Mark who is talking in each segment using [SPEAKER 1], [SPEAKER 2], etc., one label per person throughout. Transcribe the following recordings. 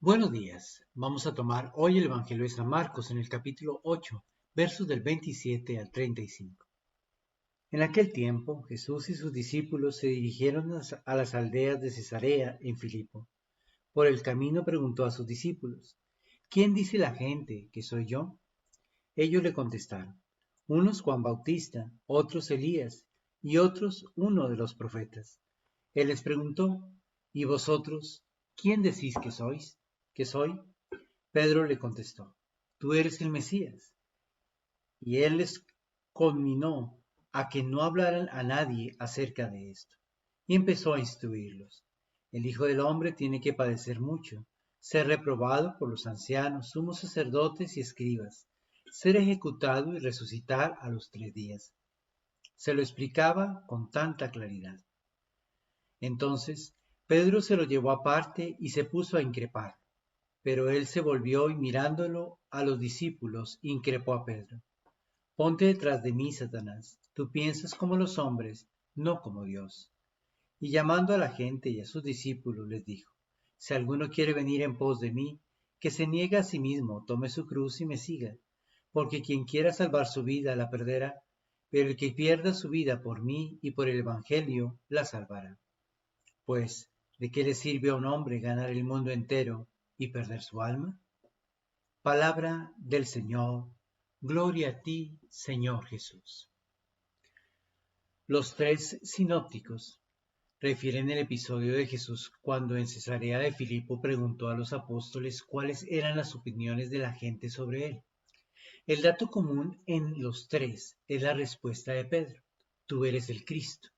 [SPEAKER 1] Buenos días. Vamos a tomar hoy el Evangelio de San Marcos en el capítulo 8, versos del 27 al 35. En aquel tiempo, Jesús y sus discípulos se dirigieron a las aldeas de Cesarea en Filipo. Por el camino preguntó a sus discípulos: ¿Quién dice la gente que soy yo? Ellos le contestaron: unos Juan Bautista, otros Elías y otros uno de los profetas. Él les preguntó: ¿Y vosotros, quién decís que sois? ¿Que soy? Pedro le contestó: Tú eres el Mesías. Y él les conminó a que no hablaran a nadie acerca de esto. Y empezó a instruirlos: El Hijo del Hombre tiene que padecer mucho, ser reprobado por los ancianos, sumos sacerdotes y escribas, ser ejecutado y resucitar a los 3 días. Se lo explicaba con tanta claridad. Entonces Pedro se lo llevó aparte y se puso a increpar. Pero él se volvió y mirándolo a los discípulos, increpó a Pedro: Ponte detrás de mí, Satanás. Tú piensas como los hombres, no como Dios. Y llamando a la gente y a sus discípulos, les dijo: Si alguno quiere venir en pos de mí, que se niegue a sí mismo, tome su cruz y me siga. Porque quien quiera salvar su vida la perderá, pero el que pierda su vida por mí y por el Evangelio la salvará. Pues, ¿de qué le sirve a un hombre ganar el mundo entero y perder su alma? Palabra del Señor. Gloria a ti, Señor Jesús. Los 3 sinópticos refieren el episodio de Jesús cuando en Cesarea de Filipo preguntó a los apóstoles cuáles eran las opiniones de la gente sobre él. El dato común en los 3 es la respuesta de Pedro: Tú eres el Cristo.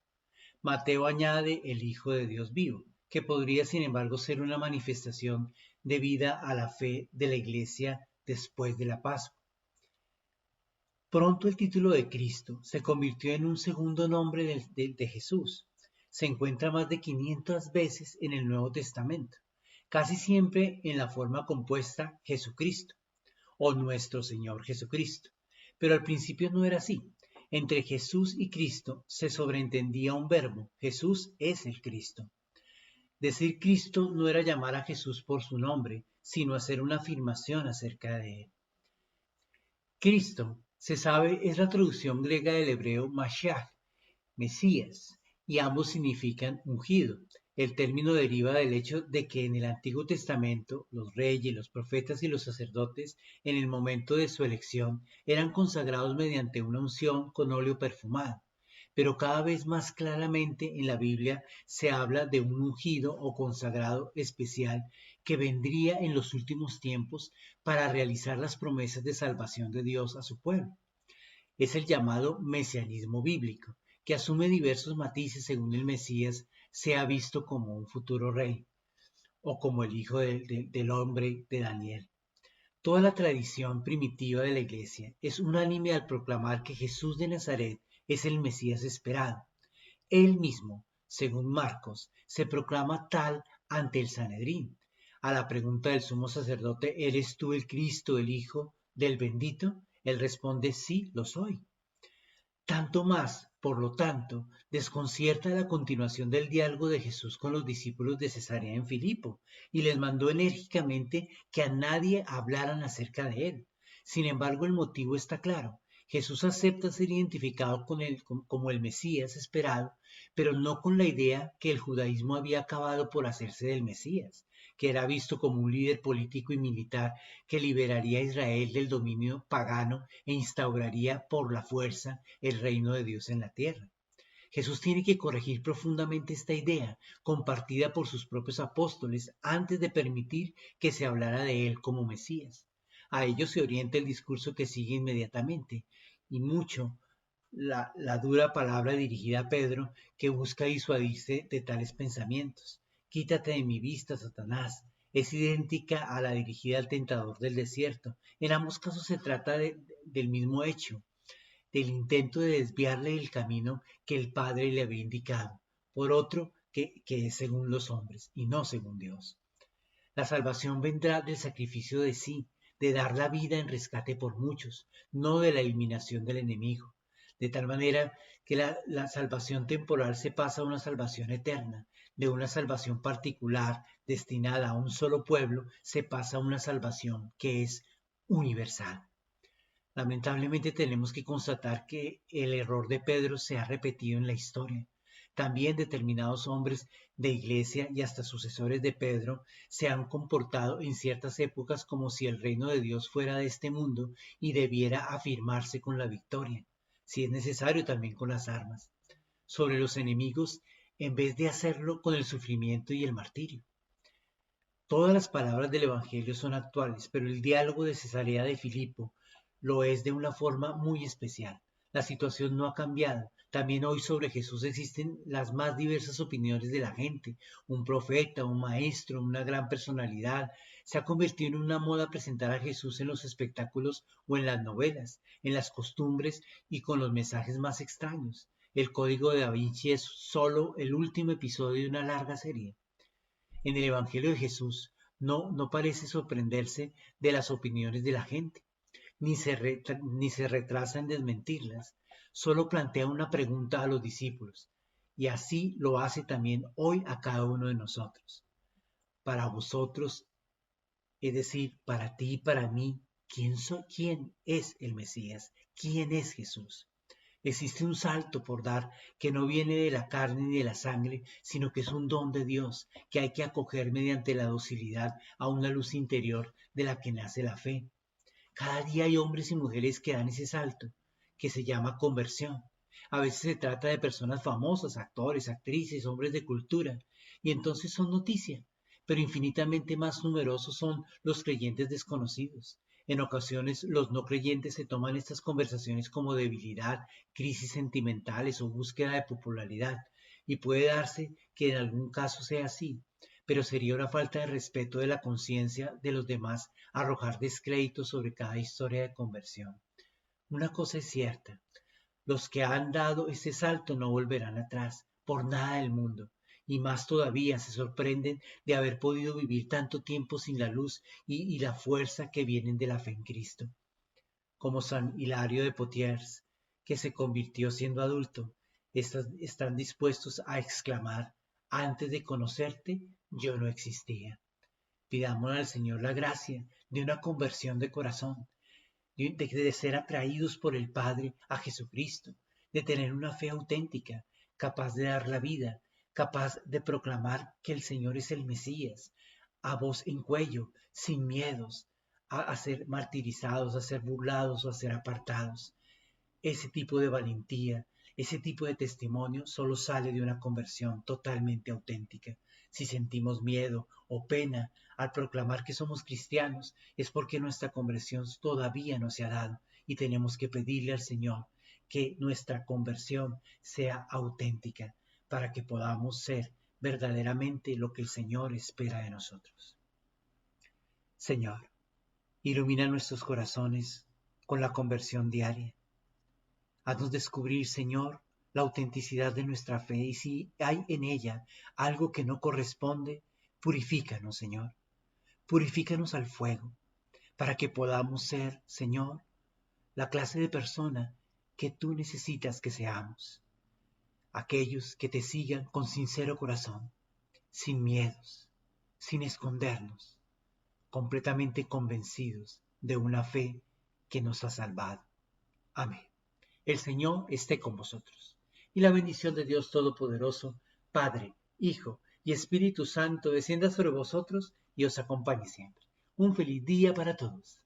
[SPEAKER 1] Mateo añade: el Hijo de Dios vivo, que podría sin embargo ser una manifestación debida a la fe de la Iglesia después de la Pascua. Pronto el título de Cristo se convirtió en un segundo nombre de Jesús. Se encuentra más de 500 veces en el Nuevo Testamento, casi siempre en la forma compuesta Jesucristo o Nuestro Señor Jesucristo. Pero al principio no era así. Entre Jesús y Cristo se sobreentendía un verbo: Jesús es el Cristo. Decir Cristo no era llamar a Jesús por su nombre, sino hacer una afirmación acerca de él. Cristo, se sabe, es la traducción griega del hebreo Mashiach, Mesías, y ambos significan ungido. El término deriva del hecho de que en el Antiguo Testamento los reyes, los profetas y los sacerdotes, en el momento de su elección, eran consagrados mediante una unción con óleo perfumado. Pero cada vez más claramente en la Biblia se habla de un ungido o consagrado especial que vendría en los últimos tiempos para realizar las promesas de salvación de Dios a su pueblo. Es el llamado mesianismo bíblico, que asume diversos matices según el Mesías sea visto como un futuro rey o como el hijo del hombre de Daniel. Toda la tradición primitiva de la Iglesia es unánime al proclamar que Jesús de Nazaret es el Mesías esperado. Él mismo, según Marcos, se proclama tal ante el Sanedrín. A la pregunta del sumo sacerdote: ¿Eres tú el Cristo, el Hijo del Bendito?, él responde: sí, lo soy. Tanto más, por lo tanto, desconcierta la continuación del diálogo de Jesús con los discípulos de Cesarea en Filipo, y les mandó enérgicamente que a nadie hablaran acerca de él. Sin embargo, el motivo está claro. Jesús acepta ser identificado como el Mesías esperado, pero no con la idea que el judaísmo había acabado por hacerse del Mesías, que era visto como un líder político y militar que liberaría a Israel del dominio pagano e instauraría por la fuerza el reino de Dios en la tierra. Jesús tiene que corregir profundamente esta idea, compartida por sus propios apóstoles, antes de permitir que se hablara de él como Mesías. A ellos se orienta el discurso que sigue inmediatamente, y mucho la dura palabra dirigida a Pedro, que busca disuadirse de tales pensamientos. Quítate de mi vista, Satanás. Es idéntica a la dirigida al tentador del desierto. En ambos casos se trata del mismo hecho, del intento de desviarle el camino que el Padre le había indicado, por otro que es según los hombres y no según Dios. La salvación vendrá del sacrificio de sí, de dar la vida en rescate por muchos, no de la eliminación del enemigo. de tal manera que la salvación temporal se pasa a una salvación eterna, de una salvación particular destinada a un solo pueblo, se pasa a una salvación que es universal. Lamentablemente tenemos que constatar que el error de Pedro se ha repetido en la historia. También determinados hombres de iglesia y hasta sucesores de Pedro se han comportado en ciertas épocas como si el reino de Dios fuera de este mundo y debiera afirmarse con la victoria, si es necesario también con las armas, sobre los enemigos en vez de hacerlo con el sufrimiento y el martirio. Todas las palabras del Evangelio son actuales, pero el diálogo de Cesarea de Filipo lo es de una forma muy especial. La situación no ha cambiado. También hoy sobre Jesús existen las más diversas opiniones de la gente. Un profeta, un maestro, una gran personalidad. Se ha convertido en una moda presentar a Jesús en los espectáculos o en las novelas, en las costumbres y con los mensajes más extraños. El Código de Da Vinci es solo el último episodio de una larga serie. En el Evangelio de Jesús no parece sorprenderse de las opiniones de la gente, ni se retrasa en desmentirlas, solo plantea una pregunta a los discípulos, y así lo hace también hoy a cada uno de nosotros. Para vosotros, es decir, para ti y para mí, ¿quién es el Mesías? ¿Quién es Jesús? Existe un salto por dar que no viene de la carne ni de la sangre, sino que es un don de Dios que hay que acoger mediante la docilidad a una luz interior de la que nace la fe. Cada día hay hombres y mujeres que dan ese salto, que se llama conversión. A veces se trata de personas famosas, actores, actrices, hombres de cultura, y entonces son noticia, pero infinitamente más numerosos son los creyentes desconocidos. En ocasiones los no creyentes se toman estas conversaciones como debilidad, crisis sentimentales o búsqueda de popularidad, y puede darse que en algún caso sea así, pero sería una falta de respeto de la conciencia de los demás arrojar descrédito sobre cada historia de conversión. Una cosa es cierta, los que han dado ese salto no volverán atrás, por nada del mundo, y más todavía se sorprenden de haber podido vivir tanto tiempo sin la luz y la fuerza que vienen de la fe en Cristo. Como San Hilario de Poitiers, que se convirtió siendo adulto, están dispuestos a exclamar: antes de conocerte, yo no existía. Pidámosle al Señor la gracia de una conversión de corazón, de ser atraídos por el Padre a Jesucristo, de tener una fe auténtica, capaz de dar la vida, capaz de proclamar que el Señor es el Mesías, a voz en cuello, sin miedos, a ser martirizados, a ser burlados o a ser apartados. Ese tipo de valentía, ese tipo de testimonio solo sale de una conversión totalmente auténtica. Si sentimos miedo o pena al proclamar que somos cristianos, es porque nuestra conversión todavía no se ha dado y tenemos que pedirle al Señor que nuestra conversión sea auténtica para que podamos ser verdaderamente lo que el Señor espera de nosotros. Señor, ilumina nuestros corazones con la conversión diaria. Haznos descubrir, Señor, la autenticidad de nuestra fe y si hay en ella algo que no corresponde, purifícanos, Señor. Purifícanos al fuego para que podamos ser, Señor, la clase de persona que tú necesitas que seamos. Aquellos que te sigan con sincero corazón, sin miedos, sin escondernos, completamente convencidos de una fe que nos ha salvado. Amén. El Señor esté con vosotros. Y la bendición de Dios Todopoderoso, Padre, Hijo y Espíritu Santo descienda sobre vosotros y os acompañe siempre. Un feliz día para todos.